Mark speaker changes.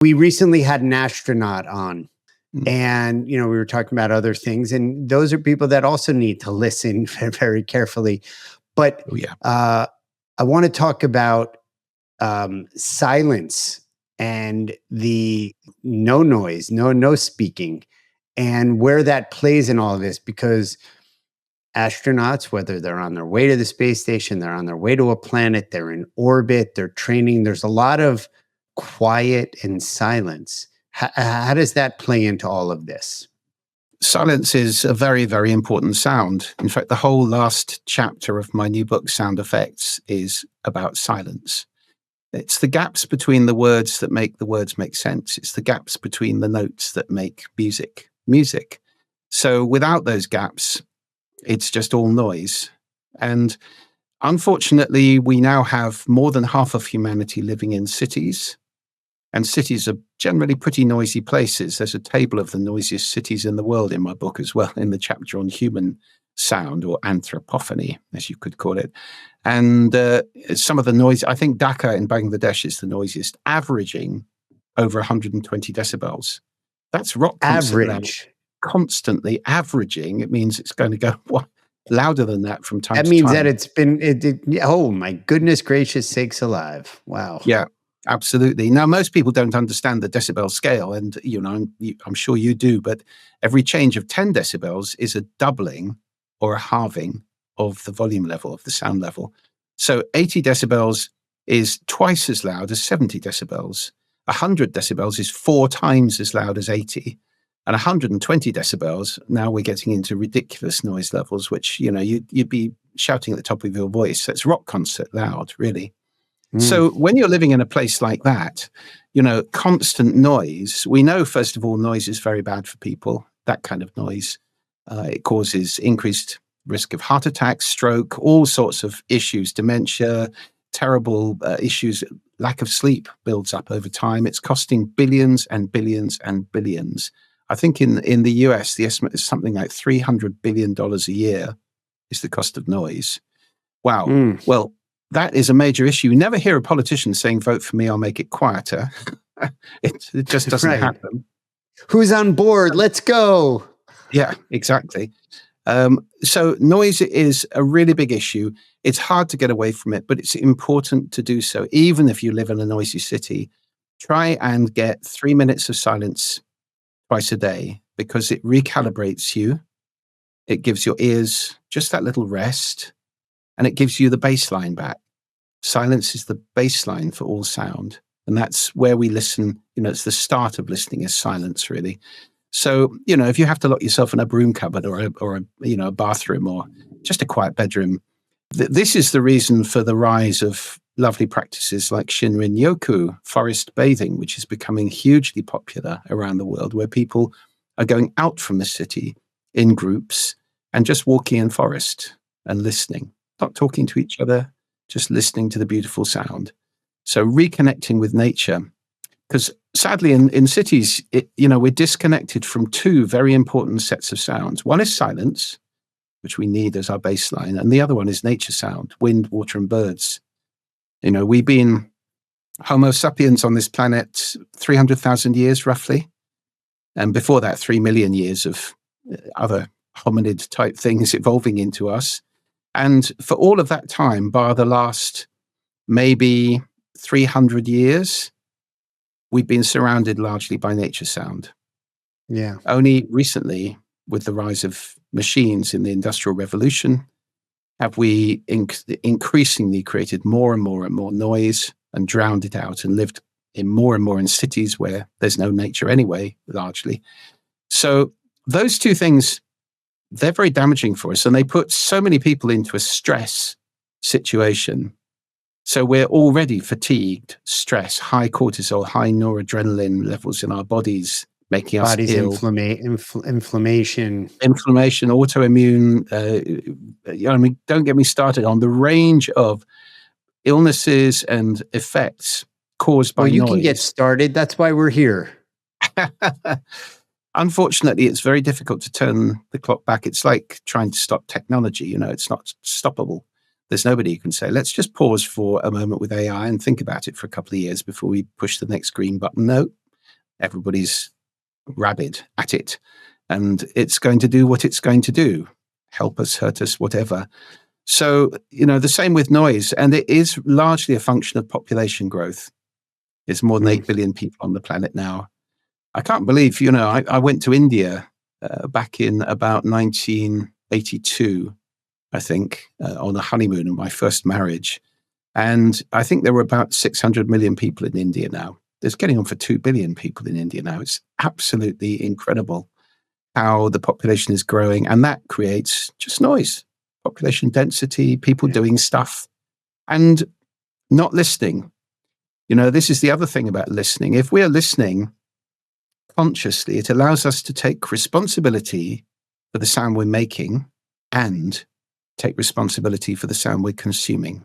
Speaker 1: We recently had an astronaut on,
Speaker 2: Mm.
Speaker 1: and we were talking about other things, and those are people that also need to listen very carefully. But
Speaker 2: Oh, yeah.
Speaker 1: I want to talk about silence and the no noise, no speaking, and where that plays in all of this. Because astronauts, whether they're on their way to the space station, they're on their way to a planet, they're in orbit, they're training, there's a lot of quiet and silence. How does that play into all of this?
Speaker 2: Silence is a very, very important sound. In fact, the whole last chapter of my new book, Sound Effects, is about silence. It's the gaps between the words that make the words make sense. It's the gaps between the notes that make music. So without those gaps, it's just all noise. And unfortunately, we now have more than half of humanity living in cities. And cities are generally pretty noisy places. There's a table of the noisiest cities in the world in my book as well, in the chapter on human sound, or anthropophony, as you could call it. And some of the noise, I think Dhaka in Bangladesh is the noisiest, averaging over 120 decibels. That's rock concert
Speaker 1: Average.
Speaker 2: Constantly averaging. It means it's going to go louder than that from time to time.
Speaker 1: That means that it's been, oh my goodness gracious sakes alive. Wow.
Speaker 2: Yeah. Absolutely. Now, most people don't understand the decibel scale, and I'm sure you do, but every change of 10 decibels is a doubling or a halving of the volume level, of the sound level. So 80 decibels is twice as loud as 70 decibels. 100 decibels is 4 times as loud as 80. And 120 decibels, now we're getting into ridiculous noise levels, which, you'd be shouting at the top of your voice. That's rock concert loud, really. So when you're living in a place like that, constant noise, we know, first of all, noise is very bad for people, that kind of noise. It causes increased risk of heart attack, stroke, all sorts of issues, dementia, terrible issues. Lack of sleep builds up over time. It's costing billions and billions and billions. I think in the US, the estimate is something like $300 billion a year is the cost of noise. Wow. Well, that is a major issue. You never hear a politician saying, vote for me, I'll make it quieter. It just doesn't happen.
Speaker 1: Who's on board? Let's go.
Speaker 2: Yeah, exactly. So noise is a really big issue. It's hard to get away from it, but it's important to do so. Even if you live in a noisy city, try and get 3 minutes of silence twice a day, because it recalibrates you. It gives your ears just that little rest. And it gives you the baseline back. Silence is the baseline for all sound. And that's where we listen. It's the start of listening is silence, really. So, if you have to lock yourself in a broom cupboard or a bathroom or just a quiet bedroom, this is the reason for the rise of lovely practices like Shinrin Yoku, forest bathing, which is becoming hugely popular around the world, where people are going out from the city in groups and just walking in forest and listening. Not talking to each other, just listening to the beautiful sound. So reconnecting with nature, because sadly in cities, we're disconnected from 2 very important sets of sounds. One is silence, which we need as our baseline, and the other one is nature sound, wind, water, and birds. We've been Homo sapiens on this planet 300,000 years roughly, and before that 3 million years of other hominid type things evolving into us. And for all of that time, bar the last maybe 300 years, we've been surrounded largely by nature sound.
Speaker 1: Yeah.
Speaker 2: Only recently, with the rise of machines in the Industrial Revolution, have we increasingly created more and more and more noise and drowned it out and lived in more and more in cities where there's no nature anyway, largely. So those 2 things, they're very damaging for us, and they put so many people into a stress situation. So we're already fatigued, stress, high cortisol, high noradrenaline levels in our bodies, making us ill.
Speaker 1: Inflammation,
Speaker 2: autoimmune. Don't get me started on the range of illnesses and effects caused by noise.
Speaker 1: You can get started. That's why we're here.
Speaker 2: Unfortunately, it's very difficult to turn the clock back. It's like trying to stop technology. It's not stoppable. There's nobody who can say, let's just pause for a moment with AI and think about it for a couple of years before we push the next green button. No, everybody's rabid at it, and it's going to do what it's going to do, help us, hurt us, whatever. So, the same with noise, and it is largely a function of population growth. There's more than 8 billion people on the planet now. I can't believe, I went to India back in about 1982, I think, on a honeymoon in my first marriage. And I think there were about 600 million people in India now. There's getting on for 2 billion people in India now. It's absolutely incredible how the population is growing. And that creates just noise, population density, people doing stuff and not listening. This is the other thing about listening. If we are listening consciously, it allows us to take responsibility for the sound we're making and take responsibility for the sound we're consuming.